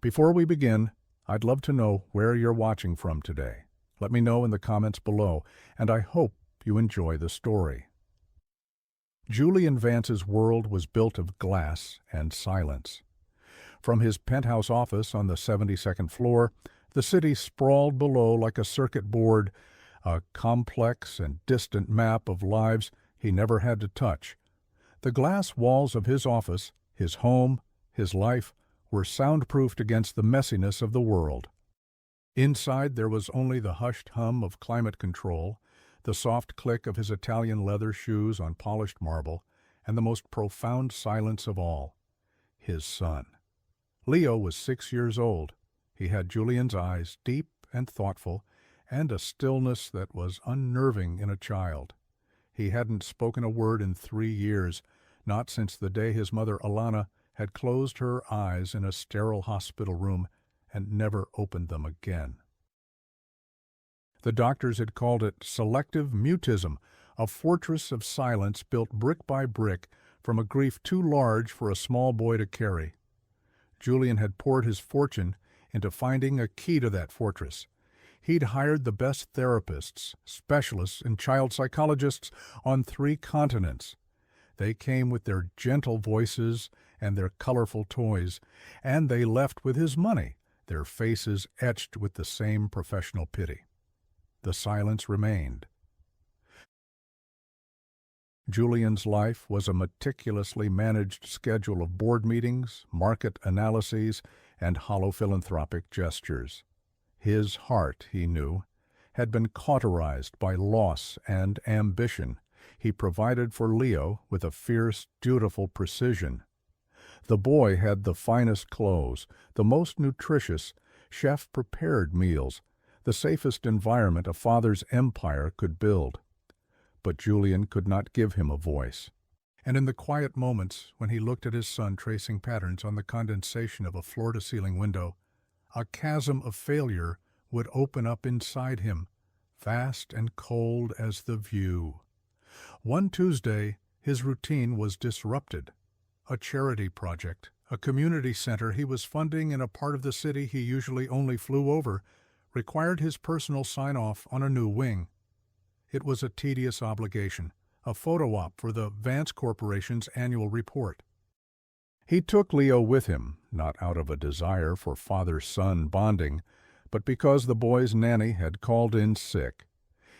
Before we begin, I'd love to know where you're watching from today. Let me know in the comments below, and I hope you enjoy the story. Julian Vance's world was built of glass and silence. From his penthouse office on the 72nd floor, the city sprawled below like a circuit board, a complex and distant map of lives he never had to touch. The glass walls of his office, his home, his life, were soundproofed against the messiness of the world. Inside there was only the hushed hum of climate control, the soft click of his Italian leather shoes on polished marble, and the most profound silence of all, his son. Leo was 6 years old. He had Julian's eyes, deep and thoughtful, and a stillness that was unnerving in a child. He hadn't spoken a word in 3 years, not since the day his mother Alana had closed her eyes in a sterile hospital room and never opened them again. The doctors had called it selective mutism, a fortress of silence built brick by brick from a grief too large for a small boy to carry. Julian had poured his fortune into finding a key to that fortress. He'd hired the best therapists, specialists, and child psychologists on 3 continents. They came with their gentle voices and their colorful toys, and they left with his money, their faces etched with the same professional pity. The silence remained. Julian's life was a meticulously managed schedule of board meetings, market analyses, and hollow philanthropic gestures. His heart, he knew, had been cauterized by loss and ambition. He provided for Leo with a fierce, dutiful precision. The boy had the finest clothes, the most nutritious, chef-prepared meals, the safest environment a father's empire could build. But Julian could not give him a voice. And in the quiet moments when he looked at his son tracing patterns on the condensation of a floor-to-ceiling window, a chasm of failure would open up inside him, vast and cold as the view. One Tuesday, his routine was disrupted. A charity project, a community center he was funding in a part of the city he usually only flew over, required his personal sign-off on a new wing. It was a tedious obligation, a photo op for the Vance Corporation's annual report. He took Leo with him, not out of a desire for father-son bonding, but because the boy's nanny had called in sick.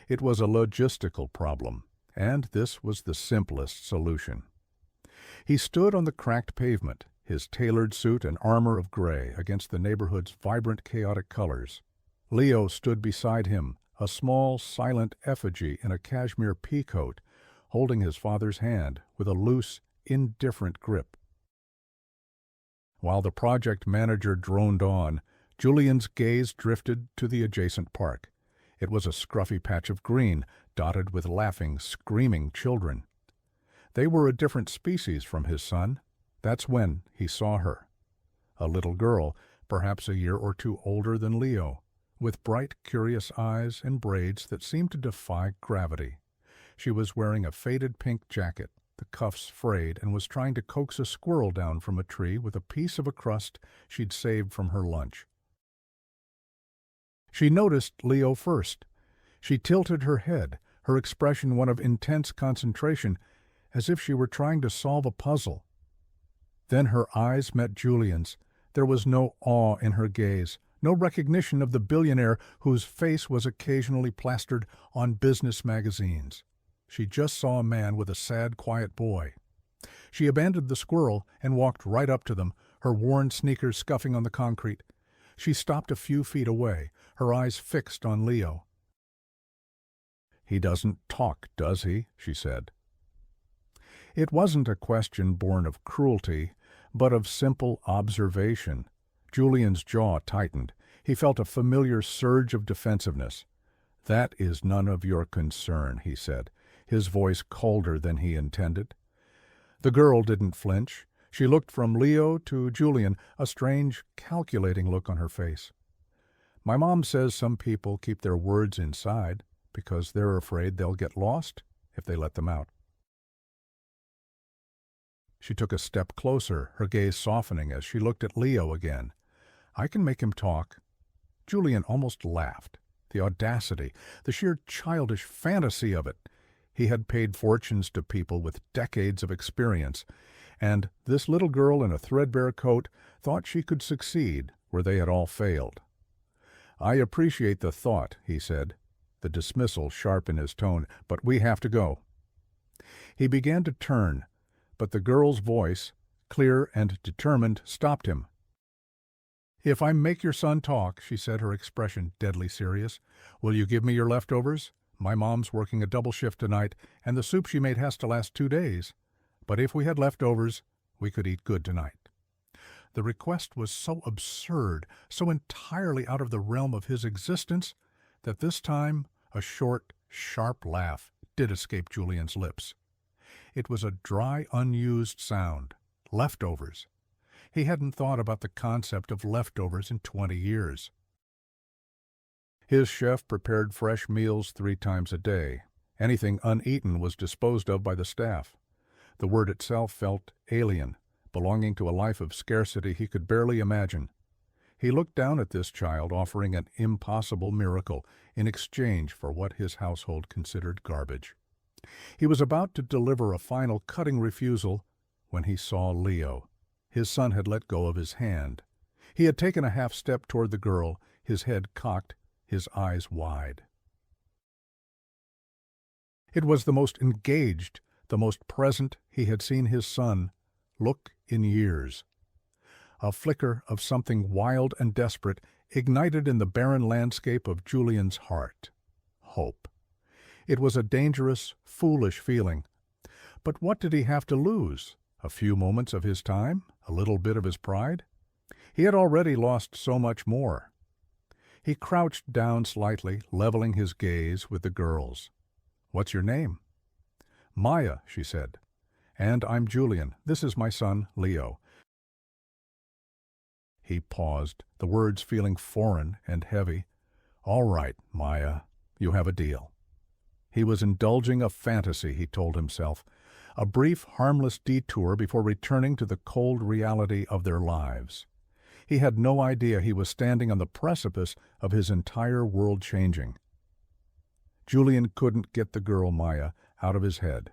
It was a logistical problem, and this was the simplest solution. He stood on the cracked pavement, his tailored suit and armor of gray against the neighborhood's vibrant, chaotic colors. Leo stood beside him, a small, silent effigy in a cashmere peacoat, holding his father's hand with a loose, indifferent grip. While the project manager droned on, Julian's gaze drifted to the adjacent park. It was a scruffy patch of green, dotted with laughing, screaming children. They were a different species from his son. That's when he saw her. A little girl, perhaps a year or 2 older than Leo, with bright, curious eyes and braids that seemed to defy gravity. She was wearing a faded pink jacket, the cuffs frayed, and was trying to coax a squirrel down from a tree with a piece of a crust she'd saved from her lunch. She noticed Leo first. She tilted her head, her expression one of intense concentration, as if she were trying to solve a puzzle. Then her eyes met Julian's. There was no awe in her gaze, no recognition of the billionaire whose face was occasionally plastered on business magazines. She just saw a man with a sad, quiet boy. She abandoned the squirrel and walked right up to them, her worn sneakers scuffing on the concrete. She stopped a few feet away, her eyes fixed on Leo. "He doesn't talk, does he?" she said. It wasn't a question born of cruelty, but of simple observation. Julian's jaw tightened. He felt a familiar surge of defensiveness. "That is none of your concern," he said, his voice colder than he intended. The girl didn't flinch. She looked from Leo to Julian, a strange, calculating look on her face. "My mom says some people keep their words inside because they're afraid they'll get lost if they let them out." She took a step closer, her gaze softening as she looked at Leo again. I can make him talk." Julian almost laughed. The audacity, the sheer childish fantasy of it. He had paid fortunes to people with decades of experience, and this little girl in a threadbare coat thought she could succeed where they had all failed. "I appreciate the thought," he said, the dismissal sharp in his tone, "but we have to go." He began to turn, but the girl's voice, clear and determined, stopped him. "If I make your son talk," she said, her expression deadly serious, "will you give me your leftovers? My mom's working a double shift tonight, and the soup she made has to last 2 days. But if we had leftovers, we could eat good tonight." The request was so absurd, so entirely out of the realm of his existence, that this time a short, sharp laugh did escape Julian's lips. It was a dry, unused sound. Leftovers. He hadn't thought about the concept of leftovers in 20 years. His chef prepared fresh meals 3 times a day. Anything uneaten was disposed of by the staff. The word itself felt alien, belonging to a life of scarcity he could barely imagine. He looked down at this child offering an impossible miracle in exchange for what his household considered garbage. He was about to deliver a final cutting refusal when he saw Leo. His son had let go of his hand. He had taken a half step toward the girl, his head cocked, his eyes wide. It was the most engaged, the most present he had seen his son look in years. A flicker of something wild and desperate ignited in the barren landscape of Julian's heart. Hope. It was a dangerous, foolish feeling. But what did he have to lose? A few moments of his time? A little bit of his pride? He had already lost so much more. He crouched down slightly, leveling his gaze with the girl's. "What's your name?" "Maya," she said. "And I'm Julian. This is my son, Leo." He paused, the words feeling foreign and heavy. "All right, Maya, you have a deal." He was indulging a fantasy, he told himself, a brief, harmless detour before returning to the cold reality of their lives. He had no idea he was standing on the precipice of his entire world changing. Julian couldn't get the girl Maya out of his head.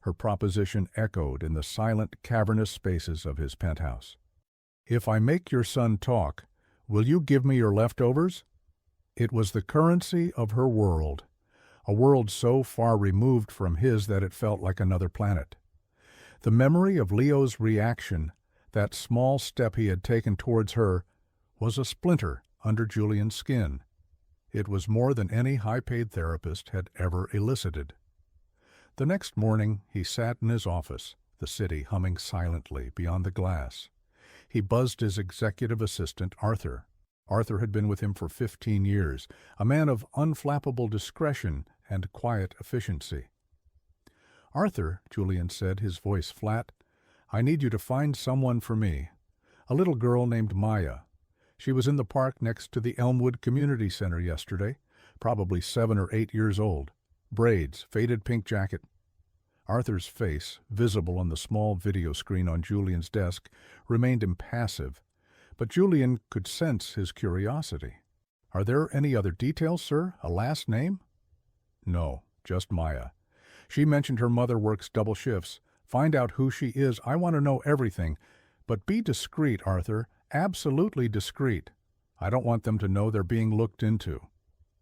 Her proposition echoed in the silent, cavernous spaces of his penthouse. "If I make your son talk, will you give me your leftovers?" It was the currency of her world, a world so far removed from his that it felt like another planet. The memory of Leo's reaction, that small step he had taken towards her, was a splinter under Julian's skin. It was more than any high-paid therapist had ever elicited. The next morning he sat in his office, the city humming silently beyond the glass. He buzzed his executive assistant, Arthur. Arthur had been with him for 15 years, a man of unflappable discretion and quiet efficiency. "Arthur," Julian said, his voice flat, "I need you to find someone for me. A little girl named Maya. She was in the park next to the Elmwood Community Center yesterday, probably 7 or 8 years old. Braids, faded pink jacket." Arthur's face, visible on the small video screen on Julian's desk, remained impassive, but Julian could sense his curiosity. "Are there any other details, sir? A last name?" "No, just Maya. She mentioned her mother works double shifts. Find out who she is. I want to know everything. But be discreet, Arthur, absolutely discreet. I don't want them to know they're being looked into."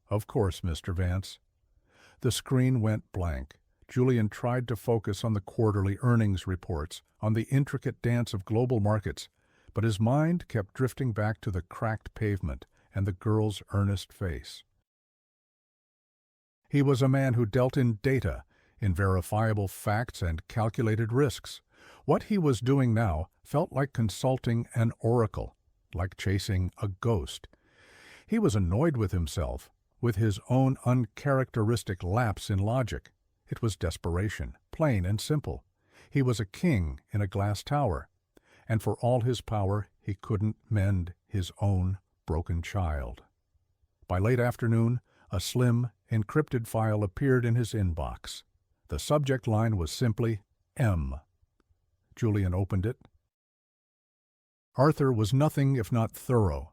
"Of course, Mr. Vance." The screen went blank. Julian tried to focus on the quarterly earnings reports, on the intricate dance of global markets, but his mind kept drifting back to the cracked pavement and the girl's earnest face. He was a man who dealt in data, in verifiable facts and calculated risks. What he was doing now felt like consulting an oracle, like chasing a ghost. He was annoyed with himself, with his own uncharacteristic lapse in logic. It was desperation, plain and simple. He was a king in a glass tower, and for all his power he couldn't mend his own broken child. By late afternoon, a slim, encrypted file appeared in his inbox. The subject line was simply M. Julian opened it. Arthur was nothing if not thorough.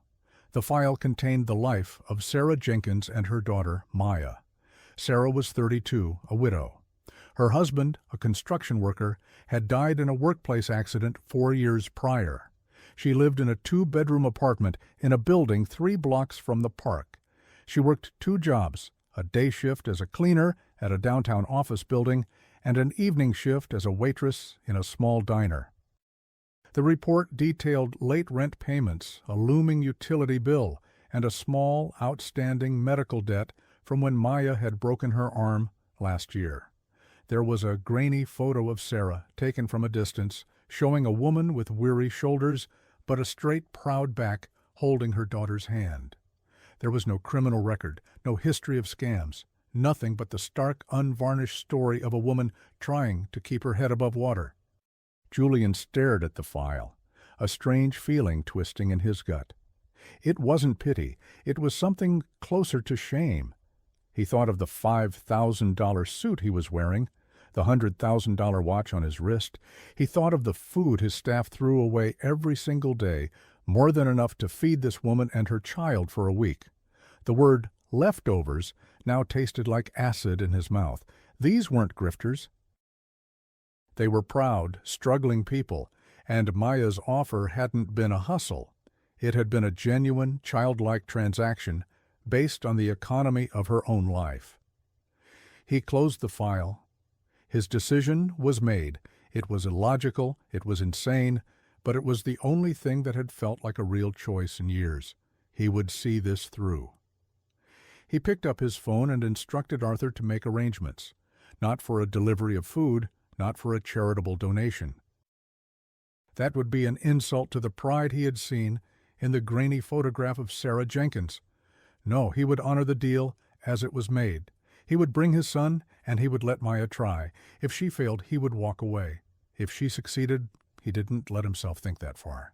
The file contained the life of Sarah Jenkins and her daughter, Maya. Sarah was 32, a widow. Her husband, a construction worker, had died in a workplace accident 4 years prior. She lived in a 2-bedroom apartment in a building 3 blocks from the park. She worked 2 jobs, a day shift as a cleaner at a downtown office building and an evening shift as a waitress in a small diner. The report detailed late rent payments, a looming utility bill, and a small, outstanding medical debt from when Maya had broken her arm last year. There was a grainy photo of Sarah, taken from a distance, showing a woman with weary shoulders, but a straight, proud back holding her daughter's hand. There was no criminal record, no history of scams, nothing but the stark, unvarnished story of a woman trying to keep her head above water. Julian stared at the file, a strange feeling twisting in his gut. It wasn't pity, it was something closer to shame. He thought of the $5,000 suit he was wearing, the $100,000 watch on his wrist. He thought of the food his staff threw away every single day, more than enough to feed this woman and her child for a week. The word leftovers now tasted like acid in his mouth. These weren't grifters. They were proud, struggling people, and Maya's offer hadn't been a hustle. It had been a genuine, childlike transaction based on the economy of her own life. He closed the file. His decision was made. It was illogical, it was insane, but it was the only thing that had felt like a real choice in years. He would see this through. He picked up his phone and instructed Arthur to make arrangements, not for a delivery of food, not for a charitable donation. That would be an insult to the pride he had seen in the grainy photograph of Sarah Jenkins. No, he would honor the deal as it was made. He would bring his son, and he would let Maya try. If she failed, he would walk away. If she succeeded, he didn't let himself think that far.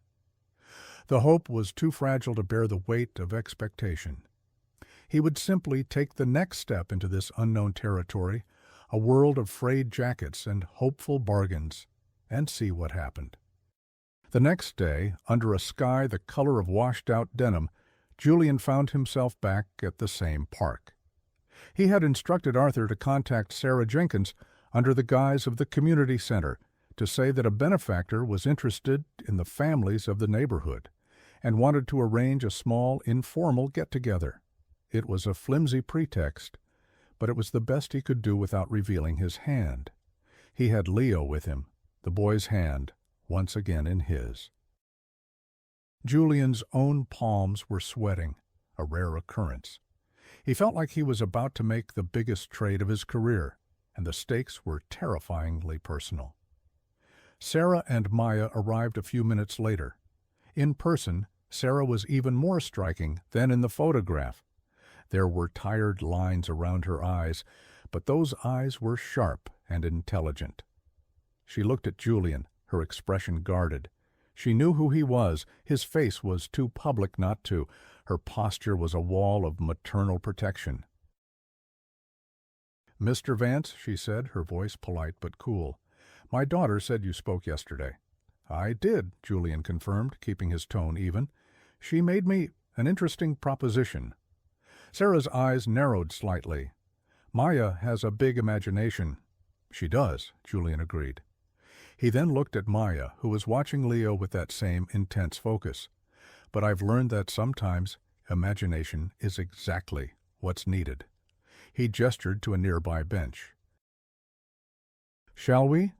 The hope was too fragile to bear the weight of expectation. He would simply take the next step into this unknown territory, a world of frayed jackets and hopeful bargains, and see what happened. The next day, under a sky the color of washed-out denim, Julian found himself back at the same park. He had instructed Arthur to contact Sarah Jenkins under the guise of the community center to say that a benefactor was interested in the families of the neighborhood and wanted to arrange a small, informal get-together. It was a flimsy pretext, but it was the best he could do without revealing his hand. He had Leo with him, the boy's hand once again in his. Julian's own palms were sweating, a rare occurrence. He felt like he was about to make the biggest trade of his career, and the stakes were terrifyingly personal. Sarah and Maya arrived a few minutes later. In person, Sarah was even more striking than in the photograph. There were tired lines around her eyes, but those eyes were sharp and intelligent. She looked at Julian, her expression guarded. She knew who he was. His face was too public not to. Her posture was a wall of maternal protection. "Mr. Vance," she said, her voice polite but cool, "my daughter said you spoke yesterday." "I did," Julian confirmed, keeping his tone even. "She made me an interesting proposition." Sarah's eyes narrowed slightly. "Maya has a big imagination." "She does," Julian agreed. He then looked at Maya, who was watching Leo with that same intense focus. "But I've learned that sometimes imagination is exactly what's needed." He gestured to a nearby bench. "Shall we?"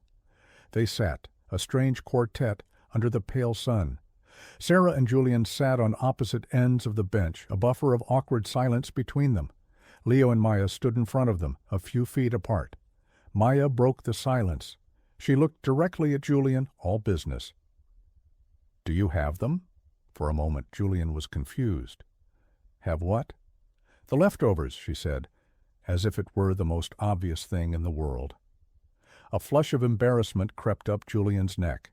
They sat, a strange quartet, under the pale sun. Sarah and Julian sat on opposite ends of the bench, a buffer of awkward silence between them. Leo and Maya stood in front of them, a few feet apart. Maya broke the silence. She looked directly at Julian, all business. "Do you have them?" For a moment, Julian was confused. "Have what?" "The leftovers," she said, as if it were the most obvious thing in the world. A flush of embarrassment crept up Julian's neck.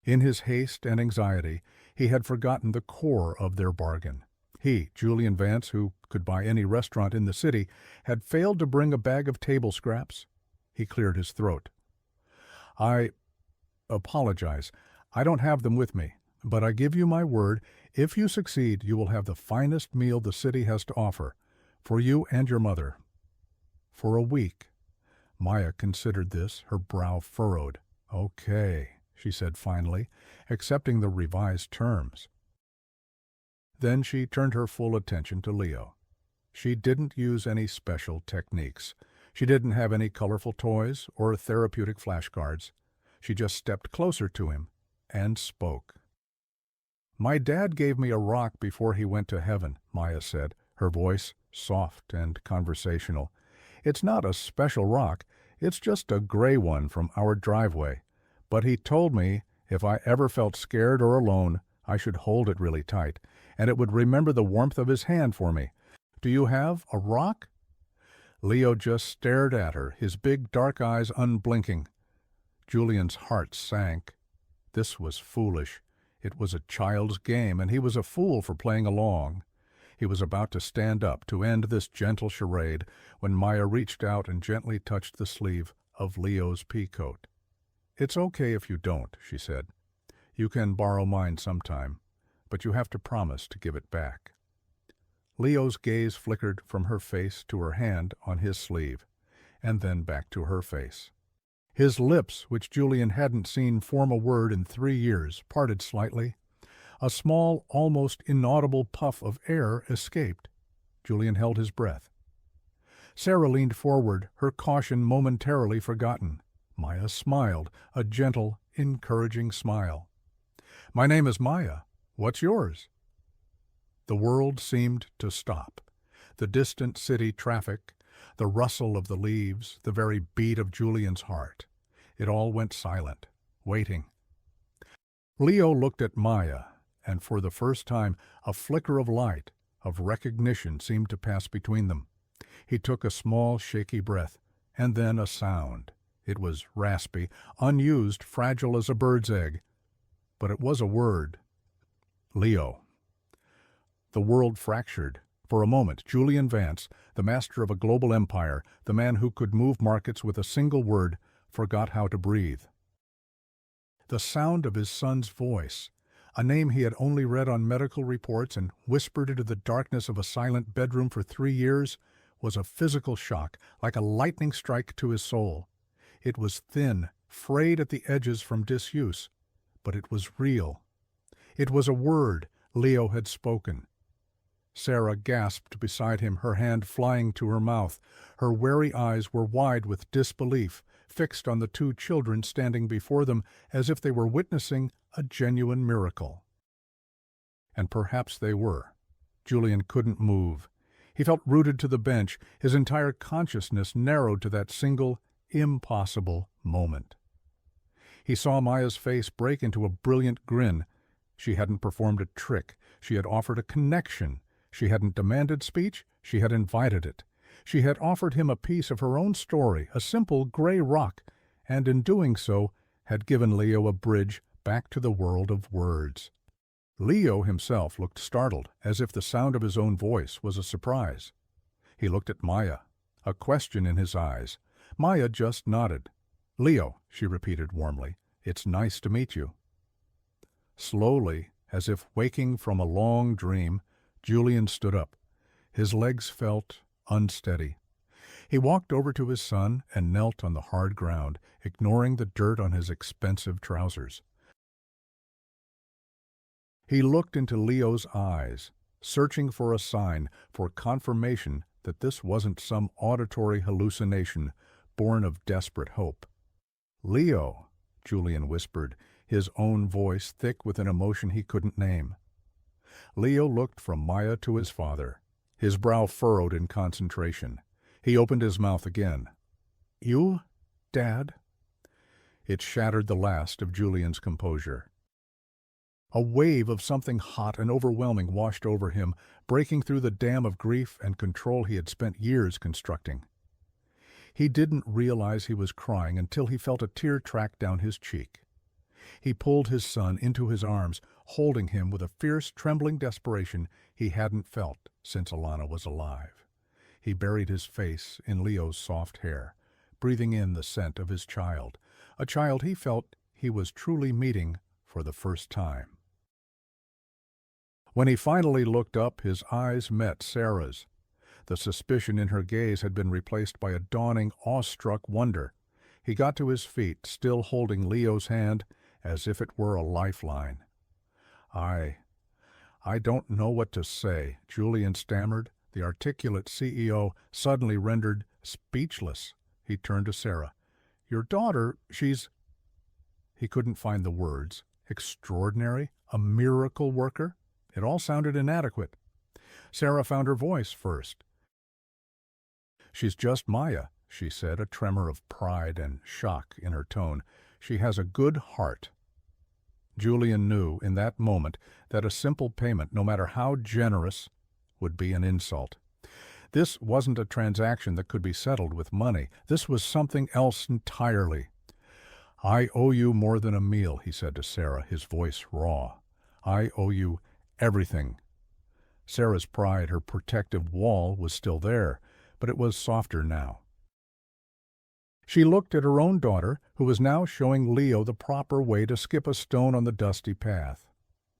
In his haste and anxiety, he had forgotten the core of their bargain. He, Julian Vance, who could buy any restaurant in the city, had failed to bring a bag of table scraps. He cleared his throat. "I apologize. I don't have them with me. But I give you my word, if you succeed, you will have the finest meal the city has to offer, for you and your mother. For a week. Maya considered this, her brow furrowed. Okay, she said finally, accepting the revised terms. Then she turned her full attention to Leo. She didn't use any special techniques. She didn't have any colorful toys or therapeutic flashcards. She just stepped closer to him and spoke. My dad gave me a rock before he went to heaven, Maya said, her voice soft and conversational. It's not a special rock, it's just a gray one from our driveway. But he told me if I ever felt scared or alone, I should hold it really tight, and it would remember the warmth of his hand for me. Do you have a rock? Leo just stared at her, his big dark eyes unblinking. Julian's heart sank. This was foolish. It was a child's game, and he was a fool for playing along. He was about to stand up to end this gentle charade when Maya reached out and gently touched the sleeve of Leo's peacoat. It's okay if you don't, she said. You can borrow mine sometime, but you have to promise to give it back. Leo's gaze flickered from her face to her hand on his sleeve, and then back to her face. His lips, which Julian hadn't seen form a word in 3 years, parted slightly. A small, almost inaudible puff of air escaped. Julian held his breath. Sarah leaned forward, her caution momentarily forgotten. Maya smiled, a gentle, encouraging smile. My name is Maya. What's yours? The world seemed to stop. The distant city traffic, the rustle of the leaves, the very beat of Julian's heart. It all went silent, waiting. Leo looked at Maya, and for the first time a flicker of light, of recognition seemed to pass between them. He took a small, shaky breath, and then a sound. It was raspy, unused, fragile as a bird's egg. But it was a word. Leo. The world fractured. For a moment, Julian Vance, the master of a global empire, the man who could move markets with a single word, forgot how to breathe. The sound of his son's voice, a name he had only read on medical reports and whispered into the darkness of a silent bedroom for 3 years, was a physical shock, like a lightning strike to his soul. It was thin, frayed at the edges from disuse, but it was real. It was a word Leo had spoken. Sarah gasped beside him, her hand flying to her mouth. Her wary eyes were wide with disbelief, fixed on the 2 children standing before them as if they were witnessing a genuine miracle. And perhaps they were. Julian couldn't move. He felt rooted to the bench, his entire consciousness narrowed to that single, impossible moment. He saw Maya's face break into a brilliant grin. She hadn't performed a trick. She had offered a connection. She hadn't demanded speech. She had invited it. She had offered him a piece of her own story, a simple gray rock, and in doing so had given Leo a bridge back to the world of words. Leo himself looked startled, as if the sound of his own voice was a surprise. He looked at Maya, a question in his eyes. Maya just nodded. Leo, she repeated warmly, it's nice to meet you. Slowly, as if waking from a long dream, Julian stood up. His legs felt unsteady. He walked over to his son and knelt on the hard ground, ignoring the dirt on his expensive trousers. He looked into Leo's eyes, searching for a sign, for confirmation that this wasn't some auditory hallucination born of desperate hope. Leo, Julian whispered, his own voice thick with an emotion he couldn't name. Leo looked from Maya to his father, his brow furrowed in concentration. He opened his mouth again. You, Dad? It shattered the last of Julian's composure. A wave of something hot and overwhelming washed over him, breaking through the dam of grief and control he had spent years constructing. He didn't realize he was crying until he felt a tear track down his cheek. He pulled his son into his arms, holding him with a fierce, trembling desperation he hadn't felt since Alana was alive. He buried his face in Leo's soft hair, breathing in the scent of his child, a child he felt he was truly meeting for the first time. When he finally looked up, his eyes met Sarah's. The suspicion in her gaze had been replaced by a dawning, awestruck wonder. He got to his feet, still holding Leo's hand as if it were a lifeline. I don't know what to say," Julian stammered, the articulate CEO suddenly rendered speechless. He turned to Sarah. "Your daughter, she's—" He couldn't find the words. Extraordinary? A miracle worker? It all sounded inadequate. Sarah found her voice first. "She's just Maya," she said, a tremor of pride and shock in her tone. "She has a good heart." Julian knew in that moment that a simple payment, no matter how generous, would be an insult. This wasn't a transaction that could be settled with money. This was something else entirely. "I owe you more than a meal," he said to Sarah, his voice raw. "I owe you everything." Sarah's pride, her protective wall, was still there, but it was softer now. She looked at her own daughter, who was now showing Leo the proper way to skip a stone on the dusty path.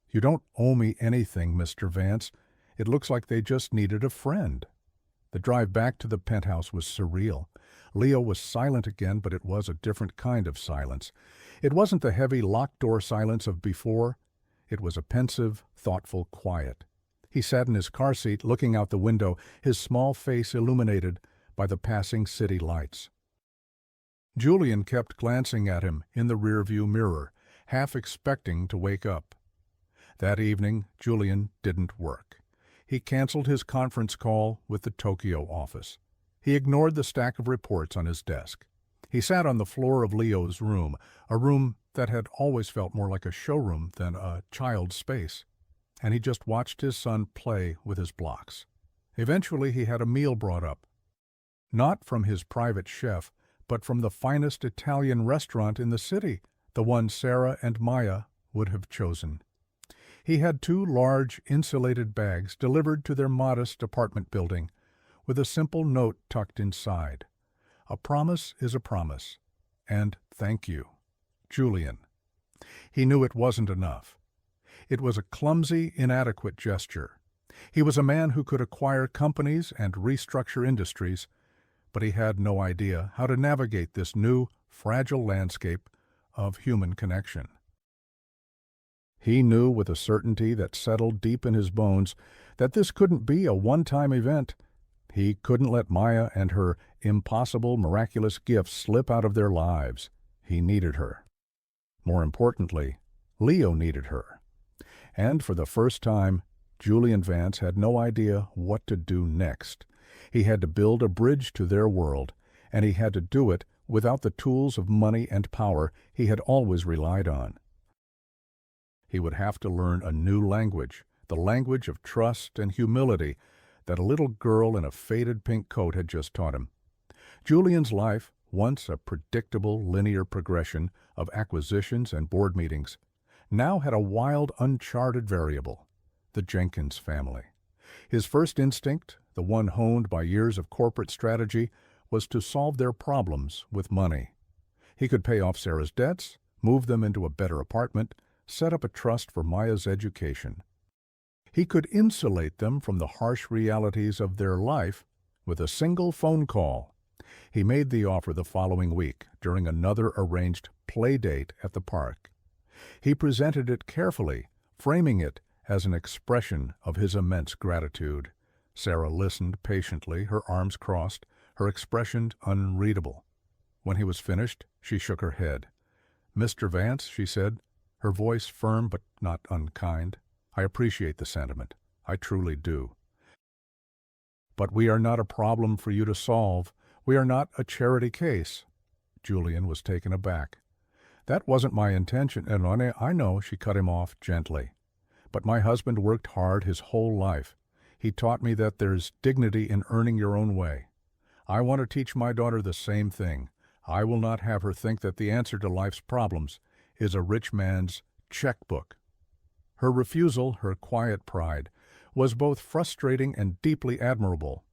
"You don't owe me anything, Mr. Vance. It looks like they just needed a friend." The drive back to the penthouse was surreal. Leo was silent again, but it was a different kind of silence. It wasn't the heavy locked-door silence of before. It was a pensive, thoughtful quiet. He sat in his car seat, looking out the window, his small face illuminated by the passing city lights. Julian kept glancing at him in the rearview mirror, half expecting to wake up. That evening, Julian didn't work. He canceled his conference call with the Tokyo office. He ignored the stack of reports on his desk. He sat on the floor of Leo's room, a room that had always felt more like a showroom than a child's space, and he just watched his son play with his blocks. Eventually he had a meal brought up. Not from his private chef, but from the finest Italian restaurant in the city, the one Sarah and Maya would have chosen. He had 2 large, insulated bags delivered to their modest apartment building, with a simple note tucked inside. "A promise is a promise, and thank you. Julian." He knew it wasn't enough. It was a clumsy, inadequate gesture. He was a man who could acquire companies and restructure industries, but he had no idea how to navigate this new, fragile landscape of human connection. He knew with a certainty that settled deep in his bones that this couldn't be a one-time event. He couldn't let Maya and her impossible, miraculous gifts slip out of their lives. He needed her. More importantly, Leo needed her. And for the first time, Julian Vance had no idea what to do next. He had to build a bridge to their world, and he had to do it without the tools of money and power he had always relied on. He would have to learn a new language, the language of trust and humility that a little girl in a faded pink coat had just taught him. Julian's life, once a predictable linear progression of acquisitions and board meetings, now had a wild, uncharted variable, the Jenkins family. His first instinct, the one honed by years of corporate strategy, was to solve their problems with money. He could pay off Sarah's debts, move them into a better apartment, set up a trust for Maya's education. He could insulate them from the harsh realities of their life with a single phone call. He made the offer the following week during another arranged play date at the park. He presented it carefully, framing it as an expression of his immense gratitude. Sarah listened patiently, her arms crossed, her expression unreadable. When he was finished, she shook her head. "Mr. Vance," she said, her voice firm but not unkind, "I appreciate the sentiment. I truly do. But we are not a problem for you to solve. We are not a charity case." Julian was taken aback. "That wasn't my intention, and I know," she cut him off gently. "But my husband worked hard his whole life. He taught me that there's dignity in earning your own way. I want to teach my daughter the same thing. I will not have her think that the answer to life's problems is a rich man's checkbook." Her refusal, her quiet pride, was both frustrating and deeply admirable.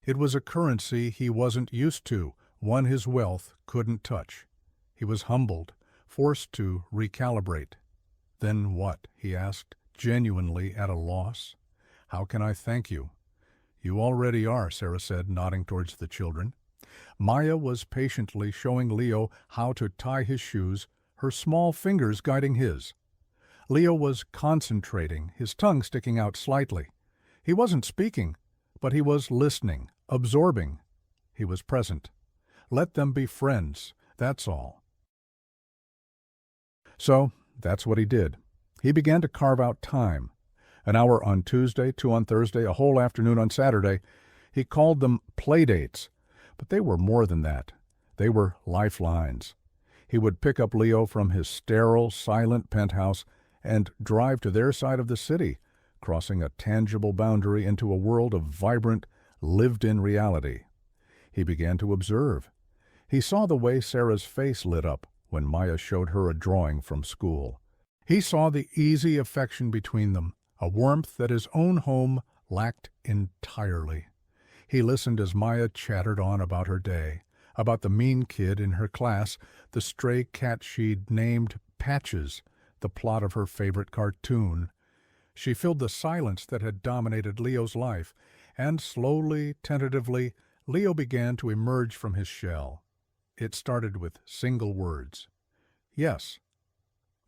It was a currency he wasn't used to, one his wealth couldn't touch. He was humbled, forced to recalibrate. "Then what?" he asked, genuinely at a loss. "How can I thank you?" "You already are," Sarah said, nodding towards the children. Maya was patiently showing Leo how to tie his shoes, her small fingers guiding his. Leo was concentrating, his tongue sticking out slightly. He wasn't speaking, but he was listening, absorbing. He was present. Let them be friends, that's all. So, that's what he did. He began to carve out time. An hour on Tuesday, 2 on Thursday, a whole afternoon on Saturday. He called them playdates, but they were more than that. They were lifelines. He would pick up Leo from his sterile, silent penthouse and drive to their side of the city, crossing a tangible boundary into a world of vibrant, lived-in reality. He began to observe. He saw the way Sarah's face lit up when Maya showed her a drawing from school. He saw the easy affection between them, a warmth that his own home lacked entirely. He listened as Maya chattered on about her day, about the mean kid in her class, the stray cat she'd named Patches, the plot of her favorite cartoon. She filled the silence that had dominated Leo's life, and slowly, tentatively, Leo began to emerge from his shell. It started with single words. Yes.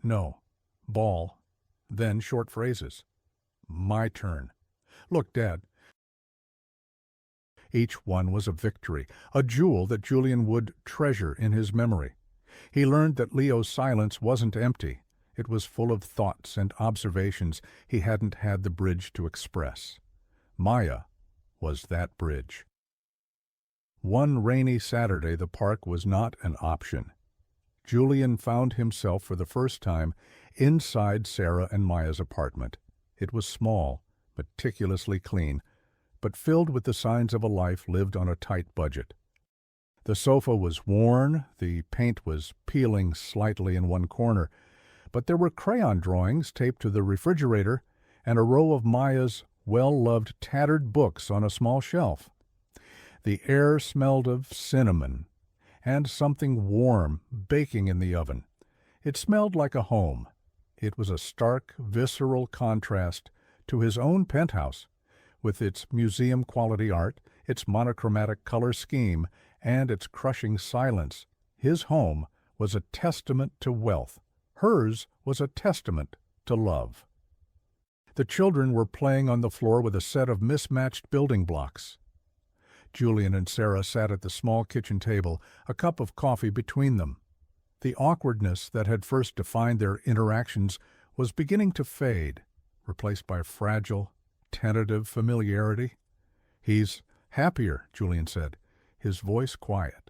No. Ball. Then short phrases. My turn. Look, Dad. Each one was a victory, a jewel that Julian would treasure in his memory. He learned that Leo's silence wasn't empty. It was full of thoughts and observations he hadn't had the bridge to express. Maya was that bridge. One rainy Saturday the park was not an option. Julian found himself for the first time inside Sarah and Maya's apartment. It was small, meticulously clean, but filled with the signs of a life lived on a tight budget. The sofa was worn, the paint was peeling slightly in one corner, but there were crayon drawings taped to the refrigerator and a row of Maya's well-loved tattered books on a small shelf. The air smelled of cinnamon and something warm baking in the oven. It smelled like a home. It was a stark, visceral contrast to his own penthouse, with its museum-quality art, its monochromatic color scheme, and its crushing silence. His home was a testament to wealth. Hers was a testament to love. The children were playing on the floor with a set of mismatched building blocks. Julian and Sarah sat at the small kitchen table, a cup of coffee between them. The awkwardness that had first defined their interactions was beginning to fade, replaced by fragile, tentative familiarity. "He's happier," Julian said, his voice quiet.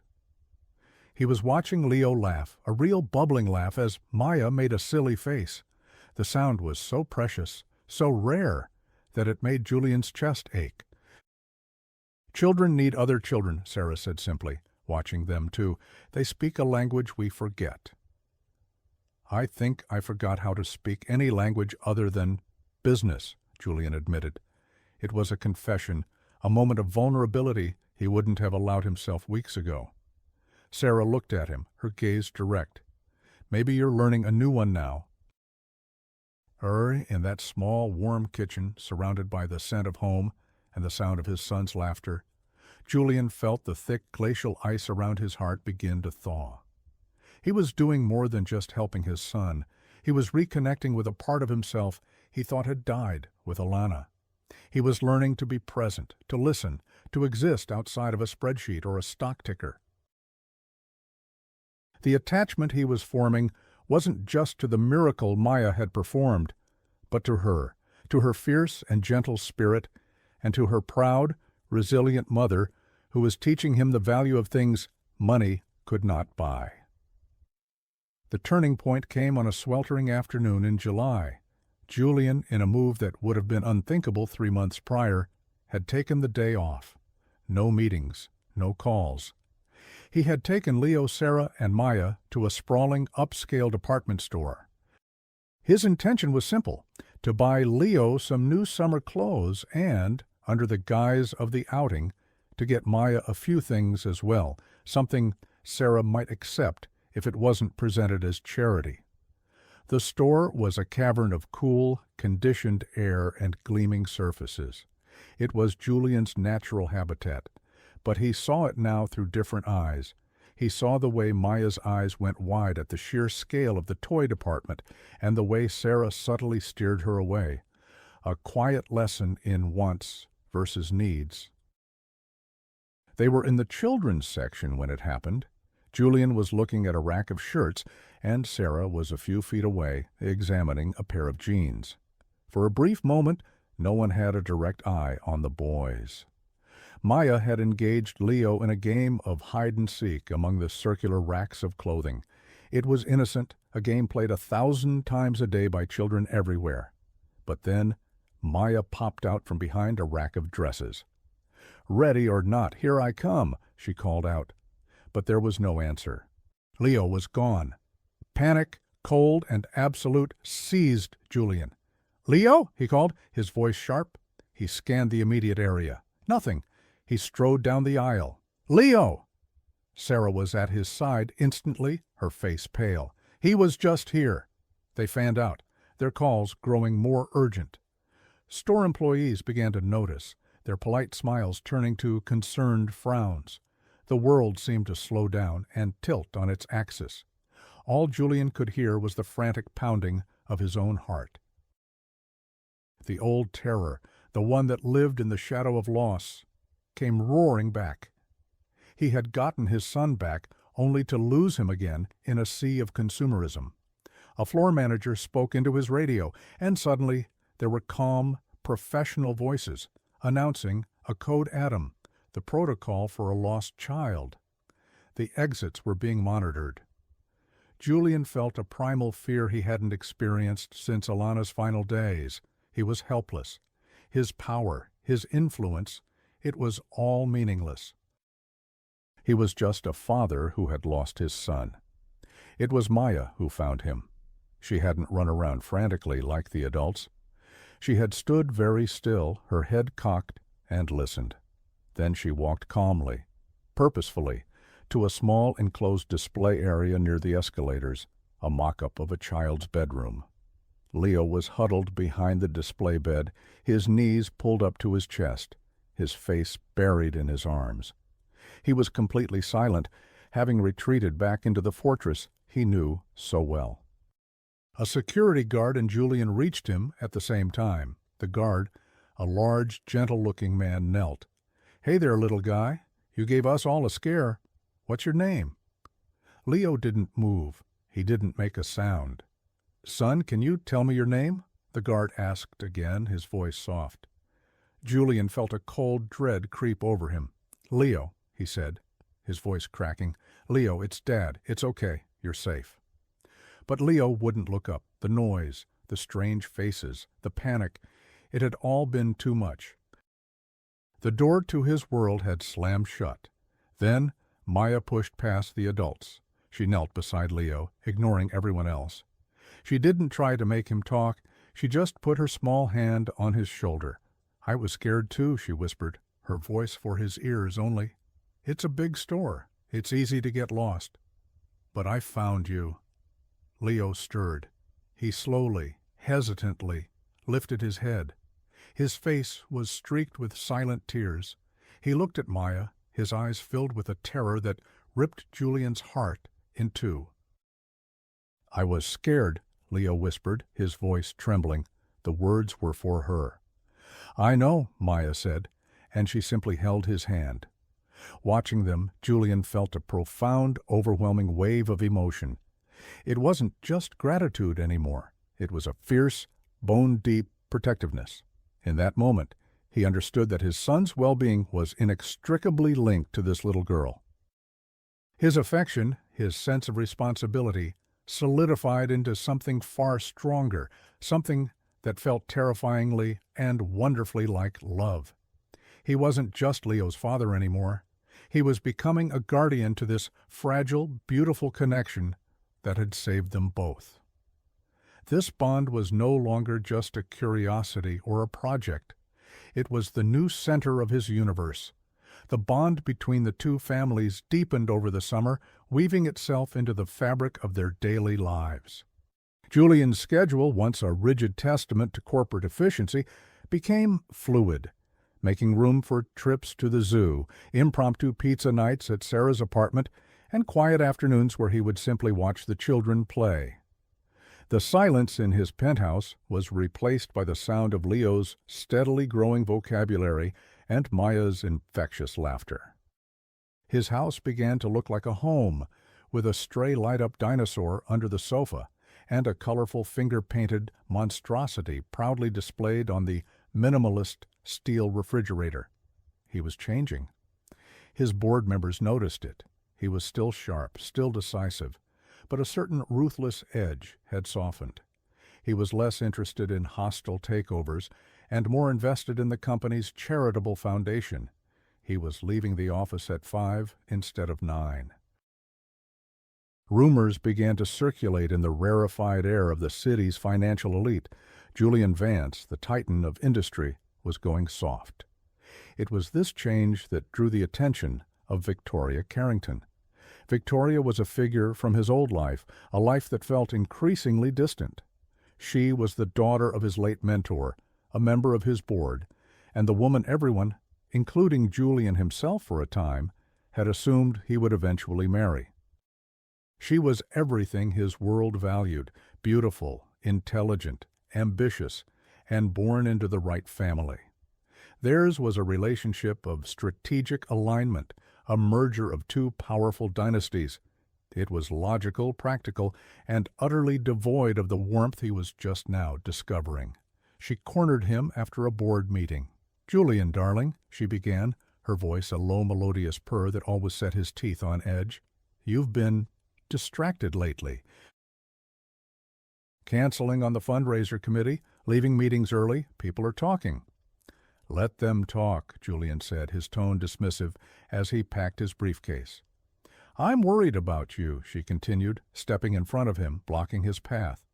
He was watching Leo laugh, a real bubbling laugh, as Maya made a silly face. The sound was so precious, so rare, that it made Julian's chest ache. "Children need other children," Sarah said simply, watching them too. "They speak a language we forget." "I think I forgot how to speak any language other than business," Julian admitted. It was a confession, a moment of vulnerability he wouldn't have allowed himself weeks ago. Sarah looked at him, her gaze direct. "Maybe you're learning a new one now." In that small, warm kitchen, surrounded by the scent of home and the sound of his son's laughter, Julian felt the thick glacial ice around his heart begin to thaw. He was doing more than just helping his son. He was reconnecting with a part of himself he thought had died with Alana. He was learning to be present, to listen, to exist outside of a spreadsheet or a stock ticker. The attachment he was forming wasn't just to the miracle Maya had performed, but to her fierce and gentle spirit, and to her proud, resilient mother who was teaching him the value of things money could not buy. The turning point came on a sweltering afternoon in July. Julian, in a move that would have been unthinkable 3 months prior, had taken the day off. No meetings, no calls. He had taken Leo, Sarah, and Maya to a sprawling, upscale department store. His intention was simple: to buy Leo some new summer clothes and, under the guise of the outing, to get Maya a few things as well, something Sarah might accept if it wasn't presented as charity. The store was a cavern of cool, conditioned air and gleaming surfaces. It was Julian's natural habitat, but he saw it now through different eyes. He saw the way Maya's eyes went wide at the sheer scale of the toy department and the way Sarah subtly steered her away. A quiet lesson in wants versus needs. They were in the children's section when it happened. Julian was looking at a rack of shirts, and Sarah was a few feet away, examining a pair of jeans. For a brief moment, no one had a direct eye on the boys. Maya had engaged Leo in a game of hide-and-seek among the circular racks of clothing. It was innocent, a game played 1,000 times a day by children everywhere. But then, Maya popped out from behind a rack of dresses. "Ready or not, here I come," she called out. But there was no answer. Leo was gone. Panic, cold, and absolute seized Julian. "Leo?" he called, his voice sharp. He scanned the immediate area. Nothing. He strode down the aisle. "Leo!" Sarah was at his side instantly, her face pale. "He was just here." They fanned out, their calls growing more urgent. Store employees began to notice, their polite smiles turning to concerned frowns. The world seemed to slow down and tilt on its axis. All Julian could hear was the frantic pounding of his own heart. The old terror, the one that lived in the shadow of loss, came roaring back. He had gotten his son back, only to lose him again in a sea of consumerism. A floor manager spoke into his radio, and suddenly there were calm, professional voices announcing a code atom, the protocol for a lost child. The exits were being monitored. Julian felt a primal fear he hadn't experienced since Alana's final days. He was helpless. His power, his influence, it was all meaningless. He was just a father who had lost his son. It was Maya who found him. She hadn't run around frantically like the adults. She had stood very still, her head cocked, and listened. Then she walked calmly, purposefully, to a small enclosed display area near the escalators, a mock-up of a child's bedroom. Leo was huddled behind the display bed, his knees pulled up to his chest, his face buried in his arms. He was completely silent, having retreated back into the fortress he knew so well. A security guard and Julian reached him at the same time. The guard, a large, gentle-looking man, knelt. "Hey there, little guy. You gave us all a scare. What's your name?" Leo didn't move. He didn't make a sound. "Son, can you tell me your name?" the guard asked again, his voice soft. Julian felt a cold dread creep over him. "Leo," he said, his voice cracking. "Leo, it's Dad. It's okay. You're safe." But Leo wouldn't look up. The noise, the strange faces, the panic, it had all been too much. The door to his world had slammed shut. Then Maya pushed past the adults. She knelt beside Leo, ignoring everyone else. She didn't try to make him talk. She just put her small hand on his shoulder. "I was scared too," she whispered, her voice for his ears only. "It's a big store. It's easy to get lost. But I found you." Leo stirred. He slowly, hesitantly, lifted his head. His face was streaked with silent tears. He looked at Maya, his eyes filled with a terror that ripped Julian's heart in two. "I was scared," Leo whispered, his voice trembling. The words were for her. "I know," Maya said, and she simply held his hand. Watching them, Julian felt a profound, overwhelming wave of emotion. It wasn't just gratitude anymore. It was a fierce, bone-deep protectiveness. In that moment, he understood that his son's well-being was inextricably linked to this little girl. His affection, his sense of responsibility, solidified into something far stronger, something that felt terrifyingly and wonderfully like love. He wasn't just Leo's father anymore. He was becoming a guardian to this fragile, beautiful connection that had saved them both. This bond was no longer just a curiosity or a project. It was the new center of his universe. The bond between the two families deepened over the summer, weaving itself into the fabric of their daily lives. Julian's schedule, once a rigid testament to corporate efficiency, became fluid, making room for trips to the zoo, impromptu pizza nights at Sarah's apartment, and quiet afternoons where he would simply watch the children play. The silence in his penthouse was replaced by the sound of Leo's steadily growing vocabulary and Maya's infectious laughter. His house began to look like a home, with a stray light-up dinosaur under the sofa and a colorful finger-painted monstrosity proudly displayed on the minimalist steel refrigerator. He was changing. His board members noticed it. He was still sharp, still decisive, but a certain ruthless edge had softened. He was less interested in hostile takeovers and more invested in the company's charitable foundation. He was leaving the office at 5 instead of 9. Rumors began to circulate in the rarefied air of the city's financial elite. Julian Vance, the titan of industry, was going soft. It was this change that drew the attention of Victoria Carrington. Victoria was a figure from his old life, a life that felt increasingly distant. She was the daughter of his late mentor, a member of his board, and the woman everyone, including Julian himself for a time, had assumed he would eventually marry. She was everything his world valued: beautiful, intelligent, ambitious, and born into the right family. Theirs was a relationship of strategic alignment, a merger of two powerful dynasties. It was logical, practical, and utterly devoid of the warmth he was just now discovering. She cornered him after a board meeting. "Julian, darling," she began, her voice a low melodious purr that always set his teeth on edge, "you've been distracted lately. Canceling on the fundraiser committee, leaving meetings early, people are talking." "Let them talk," Julian said, his tone dismissive, as he packed his briefcase. "I'm worried about you," she continued, stepping in front of him, blocking his path.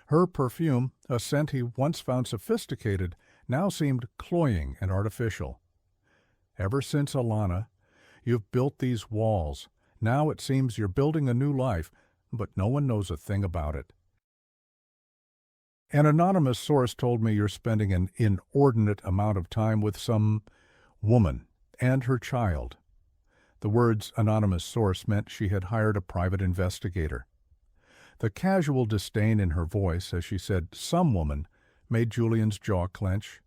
Her perfume, a scent he once found sophisticated, now seemed cloying and artificial. "Ever since Alana, you've built these walls. Now it seems you're building a new life, but no one knows a thing about it. An anonymous source told me you're spending an inordinate amount of time with some woman and her child." The words "anonymous source" meant she had hired a private investigator. The casual disdain in her voice as she said "some woman" made Julian's jaw clench.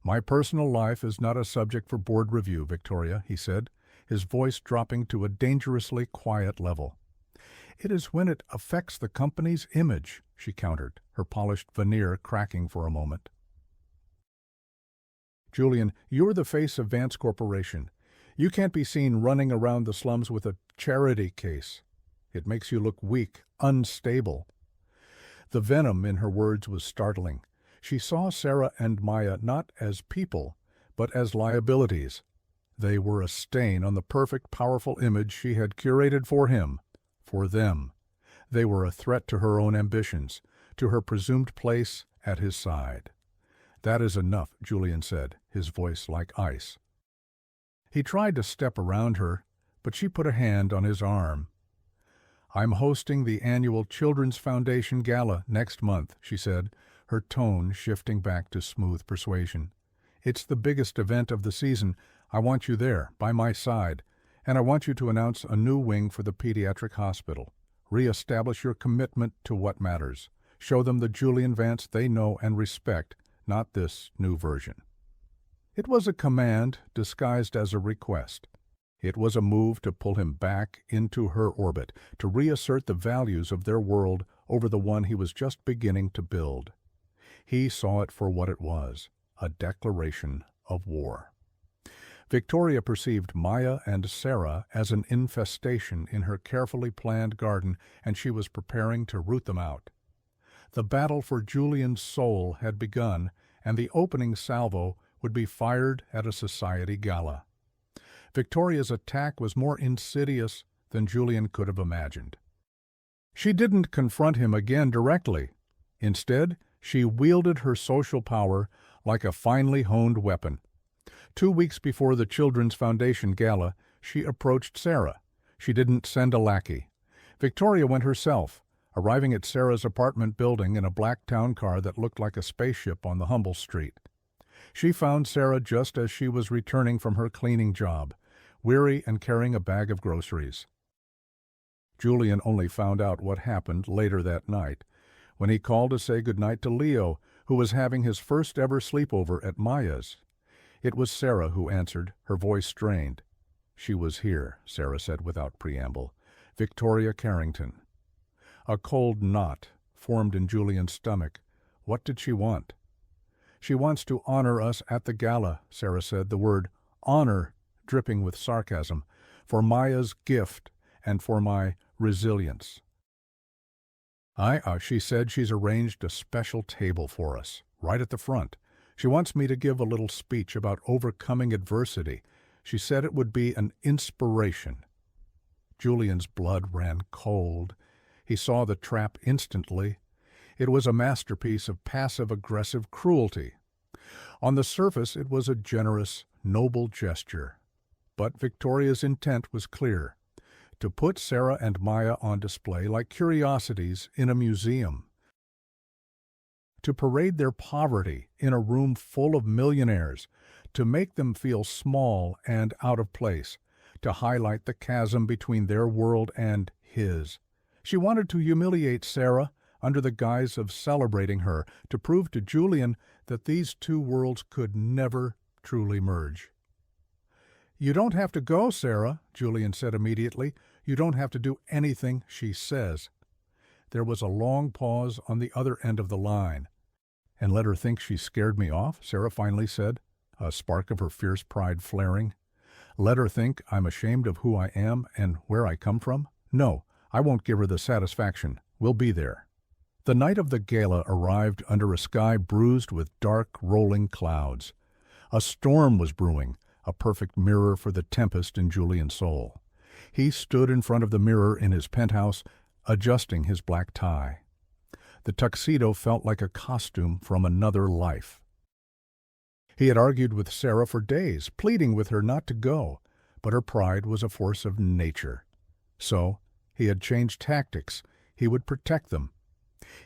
"My personal life is not a subject for board review, Victoria," he said, his voice dropping to a dangerously quiet level. "It is when it affects the company's image," she countered, her polished veneer cracking for a moment. "Julian, you're the face of Vance Corporation. You can't be seen running around the slums with a charity case. It makes you look weak, unstable." The venom in her words was startling. She saw Sarah and Maya not as people, but as liabilities. They were a stain on the perfect, powerful image she had curated for him, for them. They were a threat to her own ambitions, to her presumed place at his side. "That is enough," Julian said, his voice like ice. He tried to step around her, but she put a hand on his arm. "I'm hosting the annual Children's Foundation Gala next month," she said, her tone shifting back to smooth persuasion. "It's the biggest event of the season. I want you there, by my side, and I want you to announce a new wing for the pediatric hospital. Re-establish your commitment to what matters. Show them the Julian Vance they know and respect, not this new version." It was a command disguised as a request. It was a move to pull him back into her orbit, to reassert the values of their world over the one he was just beginning to build. He saw it for what it was, a declaration of war. Victoria perceived Maya and Sarah as an infestation in her carefully planned garden, and she was preparing to root them out. The battle for Julian's soul had begun, and the opening salvo would be fired at a society gala. Victoria's attack was more insidious than Julian could have imagined. She didn't confront him again directly. Instead, she wielded her social power like a finely honed weapon. 2 weeks before the Children's Foundation Gala, she approached Sarah. She didn't send a lackey. Victoria went herself, arriving at Sarah's apartment building in a black town car that looked like a spaceship on the humble street. She found Sarah just as she was returning from her cleaning job, weary and carrying a bag of groceries. Julian only found out what happened later that night, when he called to say goodnight to Leo, who was having his first ever sleepover at Maya's. It was Sarah who answered, her voice strained. She was here, Sarah said without preamble. Victoria Carrington. A cold knot formed in Julian's stomach. What did she want? She wants to honor us at the gala, Sarah said, the word honor dripping with sarcasm, for Maya's gift and for my resilience. She said she's arranged a special table for us, right at the front. She wants me to give a little speech about overcoming adversity. She said it would be an inspiration. Julian's blood ran cold. He saw the trap instantly. It was a masterpiece of passive-aggressive cruelty. On the surface, it was a generous, noble gesture. But Victoria's intent was clear: to put Sarah and Maya on display like curiosities in a museum. To parade their poverty in a room full of millionaires, to make them feel small and out of place, to highlight the chasm between their world and his. She wanted to humiliate Sarah under the guise of celebrating her, to prove to Julian that these two worlds could never truly merge. "You don't have to go, Sarah," Julian said immediately. "You don't have to do anything she says." There was a long pause on the other end of the line. "And let her think she scared me off," Sarah finally said, a spark of her fierce pride flaring. "Let her think I'm ashamed of who I am and where I come from? No, I won't give her the satisfaction. We'll be there." The night of the gala arrived under a sky bruised with dark, rolling clouds. A storm was brewing, a perfect mirror for the tempest in Julian's soul. He stood in front of the mirror in his penthouse, adjusting his black tie. The tuxedo felt like a costume from another life. He had argued with Sarah for days, pleading with her not to go, but her pride was a force of nature. So he had changed tactics. He would protect them.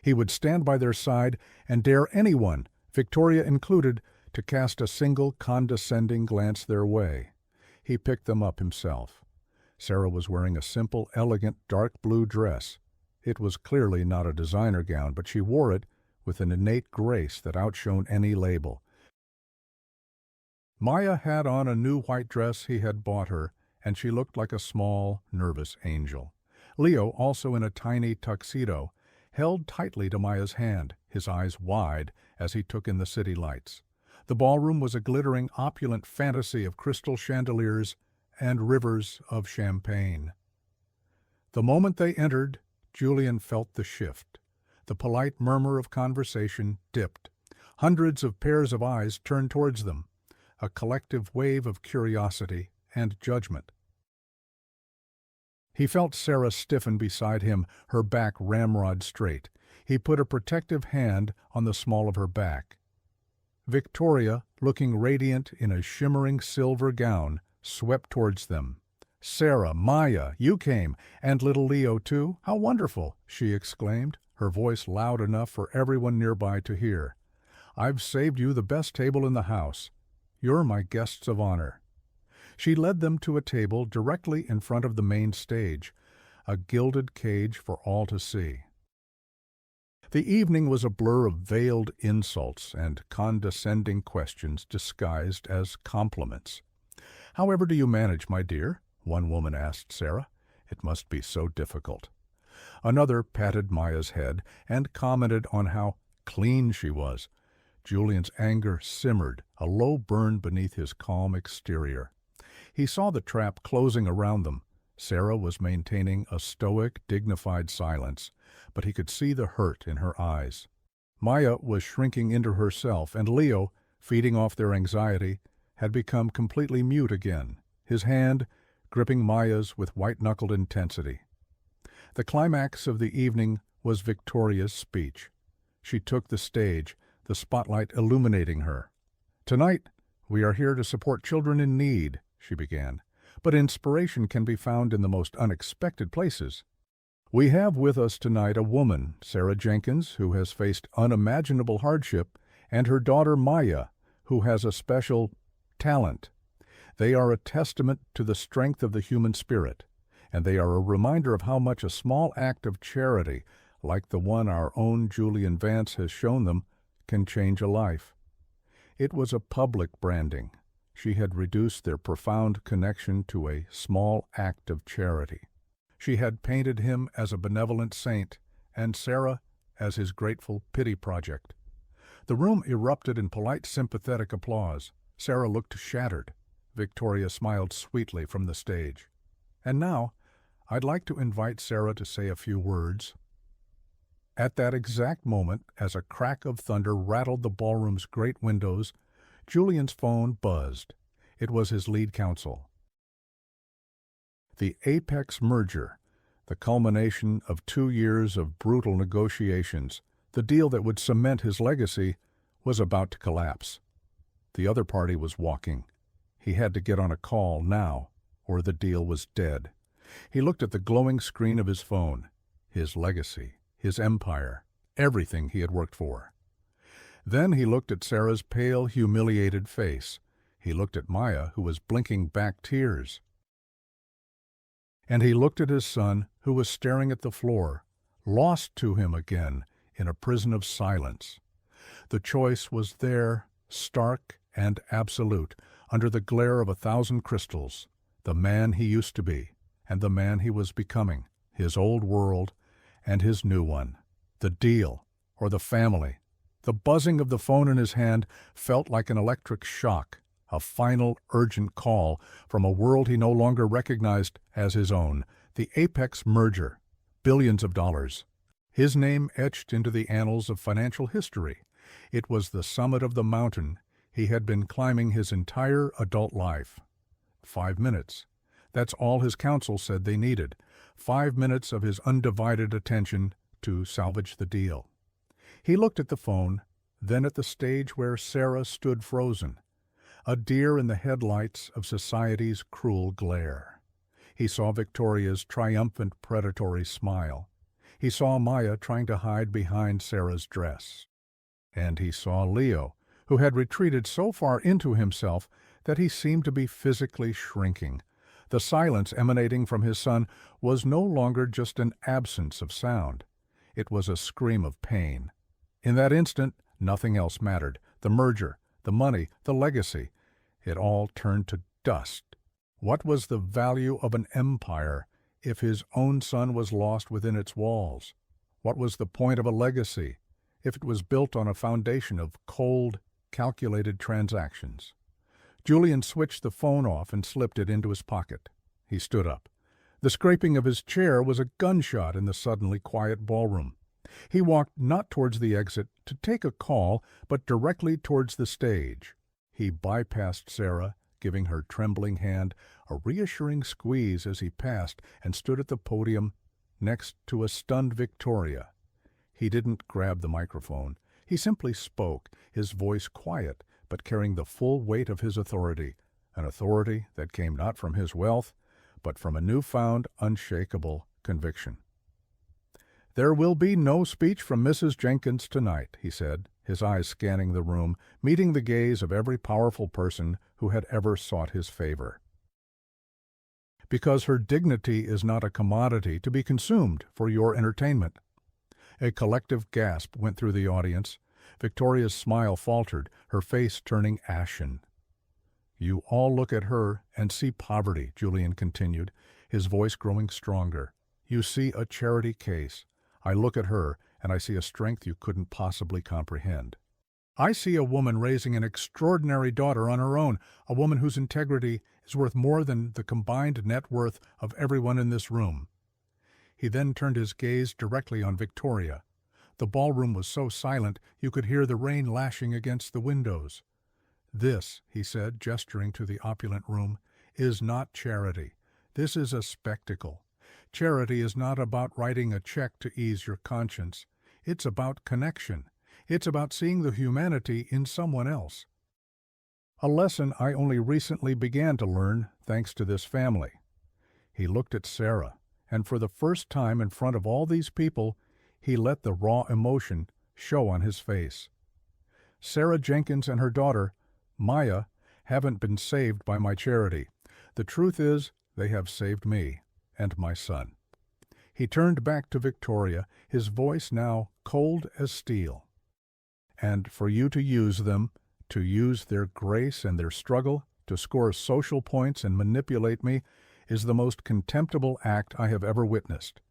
He would stand by their side and dare anyone, Victoria included, to cast a single condescending glance their way. He picked them up himself. Sarah was wearing a simple, elegant, dark blue dress. It was clearly not a designer gown, but she wore it with an innate grace that outshone any label. Maya had on a new white dress he had bought her, and she looked like a small, nervous angel. Leo, also in a tiny tuxedo, held tightly to Maya's hand, his eyes wide as he took in the city lights. The ballroom was a glittering, opulent fantasy of crystal chandeliers and rivers of champagne. The moment they entered, Julian felt the shift. The polite murmur of conversation dipped. Hundreds of pairs of eyes turned towards them, a collective wave of curiosity and judgment. He felt Sarah stiffen beside him, her back ramrod straight. He put a protective hand on the small of her back. Victoria, looking radiant in a shimmering silver gown, swept towards them. "Sarah, Maya, you came, and little Leo too? How wonderful!" she exclaimed, her voice loud enough for everyone nearby to hear. "I've saved you the best table in the house. You're my guests of honor." She led them to a table directly in front of the main stage, a gilded cage for all to see. The evening was a blur of veiled insults and condescending questions disguised as compliments. "However do you manage, my dear?" one woman asked Sarah. "It must be so difficult." Another patted Maya's head and commented on how clean she was. Julian's anger simmered, a low burn beneath his calm exterior. He saw the trap closing around them. Sarah was maintaining a stoic, dignified silence, but he could see the hurt in her eyes. Maya was shrinking into herself, and Leo, feeding off their anxiety, had become completely mute again, his hand gripping Maya's with white-knuckled intensity. The climax of the evening was Victoria's speech. She took the stage, the spotlight illuminating her. "Tonight, we are here to support children in need," she began, "but inspiration can be found in the most unexpected places. We have with us tonight a woman, Sarah Jenkins, who has faced unimaginable hardship, and her daughter Maya, who has a special talent. They are a testament to the strength of the human spirit, and they are a reminder of how much a small act of charity, like the one our own Julian Vance has shown them, can change a life. It was a public branding. She had reduced their profound connection to a small act of charity. She had painted him as a benevolent saint, and Sarah as his grateful pity project. The room erupted in polite, sympathetic applause. Sarah looked shattered. Victoria smiled sweetly from the stage. And now, I'd like to invite Sarah to say a few words. At that exact moment, as a crack of thunder rattled the ballroom's great windows, Julian's phone buzzed. It was his lead counsel. The Apex merger, the culmination of 2 years of brutal negotiations, the deal that would cement his legacy, was about to collapse. The other party was walking. He had to get on a call now, or the deal was dead. He looked at the glowing screen of his phone. His legacy, his empire, everything he had worked for. Then he looked at Sarah's pale, humiliated face. He looked at Maya, who was blinking back tears. And he looked at his son, who was staring at the floor, lost to him again in a prison of silence. The choice was there, stark and absolute, under the glare of 1,000 crystals, the man he used to be, and the man he was becoming, his old world and his new one, the deal or the family. The buzzing of the phone in his hand felt like an electric shock, a final, urgent call from a world he no longer recognized as his own, the Apex merger, billions of dollars. His name etched into the annals of financial history. It was the summit of the mountain he had been climbing his entire adult life. 5 minutes. That's all his counsel said they needed. 5 minutes of his undivided attention to salvage the deal. He looked at the phone, then at the stage where Sarah stood frozen, a deer in the headlights of society's cruel glare. He saw Victoria's triumphant predatory smile. He saw Maya trying to hide behind Sarah's dress. And he saw Leo, who had retreated so far into himself that he seemed to be physically shrinking. The silence emanating from his son was no longer just an absence of sound. It was a scream of pain. In that instant, nothing else mattered. The merger, the money, the legacy. It all turned to dust. What was the value of an empire if his own son was lost within its walls? What was the point of a legacy if it was built on a foundation of cold, calculated transactions? Julian switched the phone off and slipped it into his pocket. He stood up. The scraping of his chair was a gunshot in the suddenly quiet ballroom. He walked not towards the exit to take a call, but directly towards the stage. He bypassed Sarah, giving her trembling hand a reassuring squeeze as he passed, and stood at the podium next to a stunned Victoria. He didn't grab the microphone. He simply spoke, his voice quiet, but carrying the full weight of his authority, an authority that came not from his wealth, but from a newfound, unshakable conviction. "There will be no speech from Mrs. Jenkins tonight," he said, his eyes scanning the room, meeting the gaze of every powerful person who had ever sought his favor. "Because her dignity is not a commodity to be consumed for your entertainment." A collective gasp went through the audience. Victoria's smile faltered, her face turning ashen. "You all look at her and see poverty," Julian continued, his voice growing stronger. "You see a charity case. I look at her, and I see a strength you couldn't possibly comprehend. I see a woman raising an extraordinary daughter on her own, a woman whose integrity is worth more than the combined net worth of everyone in this room." He then turned his gaze directly on Victoria. The ballroom was so silent you could hear the rain lashing against the windows. "This," he said, gesturing to the opulent room, "is not charity. This is a spectacle. Charity is not about writing a check to ease your conscience. It's about connection. It's about seeing the humanity in someone else. A lesson I only recently began to learn thanks to this family." He looked at Sarah, and for the first time in front of all these people, he let the raw emotion show on his face. Sarah Jenkins and her daughter, Maya, haven't been saved by my charity. The truth is, they have saved me and my son. He turned back to Victoria, his voice now cold as steel. And for you to use them, to use their grace and their struggle to score social points and manipulate me, is the most contemptible act I have ever witnessed.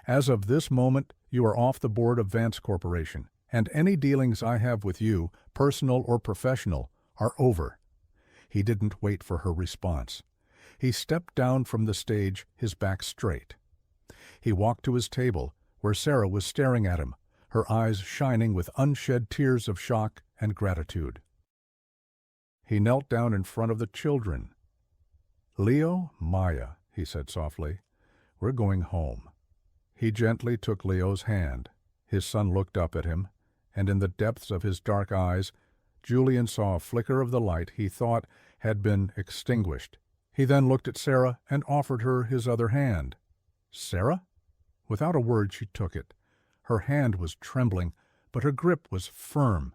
As of this moment, you are off the board of Vance Corporation, and any dealings I have with you, personal or professional, are over. He didn't wait for her response. He stepped down from the stage, his back straight. He walked to his table, where Sarah was staring at him, her eyes shining with unshed tears of shock and gratitude. He knelt down in front of the children. "Leo, Maya," he said softly, "we're going home." He gently took Leo's hand. His son looked up at him, and in the depths of his dark eyes, Julian saw a flicker of the light he thought had been extinguished. He then looked at Sarah and offered her his other hand. "Sarah?" Without a word she took it. Her hand was trembling, but her grip was firm.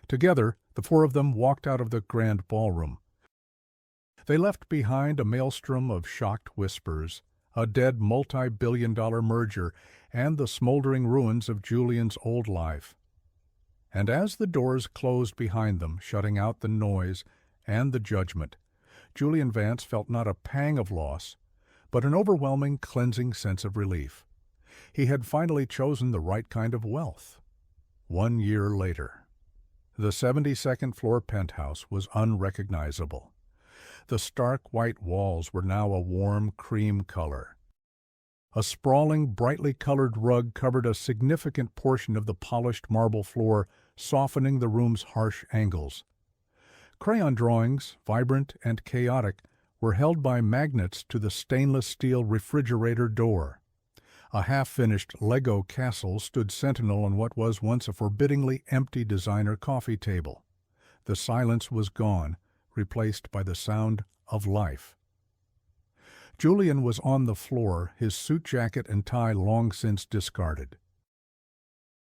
Together, the four of them walked out of the grand ballroom. They left behind a maelstrom of shocked whispers, a dead multi-billion-dollar merger, and the smoldering ruins of Julian's old life. And as the doors closed behind them, shutting out the noise and the judgment, Julian Vance felt not a pang of loss, but an overwhelming, cleansing sense of relief. He had finally chosen the right kind of wealth. 1 year later. The 72nd floor penthouse was unrecognizable. The stark white walls were now a warm cream color. A sprawling, brightly colored rug covered a significant portion of the polished marble floor, softening the room's harsh angles. Crayon drawings, vibrant and chaotic, were held by magnets to the stainless steel refrigerator door. A half-finished Lego castle stood sentinel on what was once a forbiddingly empty designer coffee table. The silence was gone, replaced by the sound of life. Julian was on the floor, his suit jacket and tie long since discarded.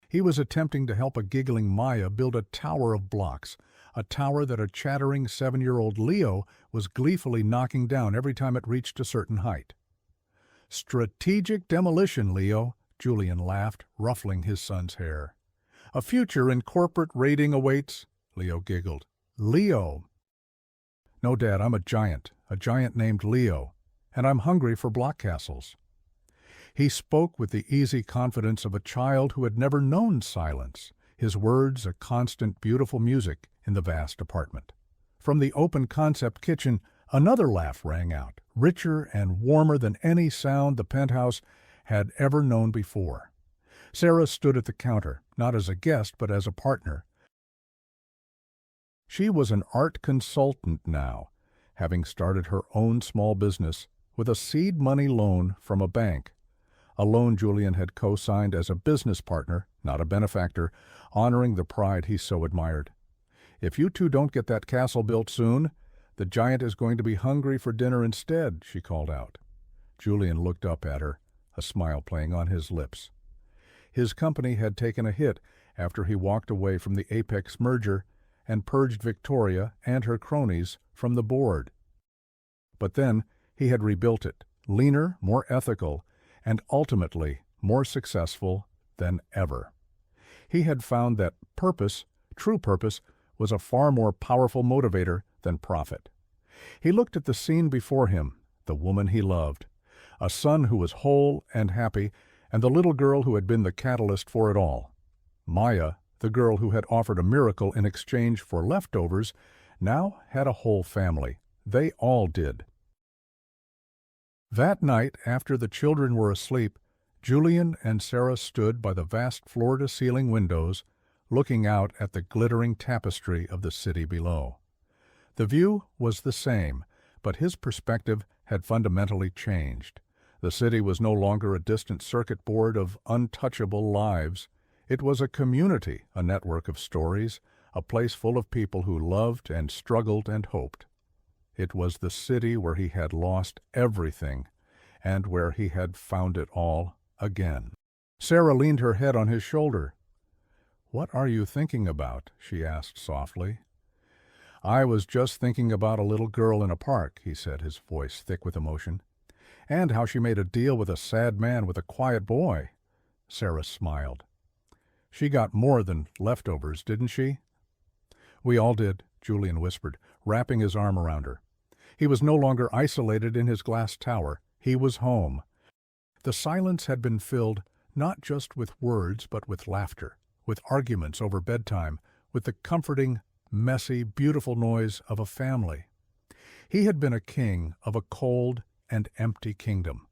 He was attempting to help a giggling Maya build a tower of blocks, a tower that a chattering 7-year-old Leo was gleefully knocking down every time it reached a certain height. "Strategic demolition, Leo," Julian laughed, ruffling his son's hair. "A future in corporate raiding awaits," Leo giggled. "Leo." "No, Dad, I'm a giant named Leo, and I'm hungry for block castles." He spoke with the easy confidence of a child who had never known silence, his words a constant, beautiful music in the vast apartment. From the open concept kitchen, another laugh rang out, richer and warmer than any sound the penthouse had ever known before. Sarah stood at the counter, not as a guest but as a partner. She was an art consultant now, having started her own small business with a seed money loan from a bank, a loan Julian had co-signed as a business partner, not a benefactor, honoring the pride he so admired. "If you two don't get that castle built soon, the giant is going to be hungry for dinner instead," she called out. Julian looked up at her, a smile playing on his lips. His company had taken a hit after he walked away from the Apex merger and purged Victoria and her cronies from the board. But then he had rebuilt it, leaner, more ethical, and ultimately more successful than ever. He had found that purpose, true purpose, was a far more powerful motivator than profit. He looked at the scene before him, the woman he loved, a son who was whole and happy, and the little girl who had been the catalyst for it all. Maya, the girl who had offered a miracle in exchange for leftovers, now had a whole family. They all did. That night, after the children were asleep, Julian and Sarah stood by the vast floor-to-ceiling windows, looking out at the glittering tapestry of the city below. The view was the same, but his perspective had fundamentally changed. The city was no longer a distant circuit board of untouchable lives. It was a community, a network of stories, a place full of people who loved and struggled and hoped. It was the city where he had lost everything, and where he had found it all again. Sarah leaned her head on his shoulder. "What are you thinking about?" she asked softly. "I was just thinking about a little girl in a park," he said, his voice thick with emotion. "And how she made a deal with a sad man with a quiet boy." Sarah smiled. "She got more than leftovers, didn't she?" "We all did," Julian whispered, wrapping his arm around her. He was no longer isolated in his glass tower. He was home. The silence had been filled not just with words but with laughter, with arguments over bedtime, with the comforting, messy, beautiful noise of a family. He had been a king of a cold and empty kingdom.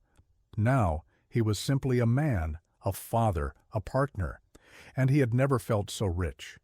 Now he was simply a man, a father, a partner, and he had never felt so rich.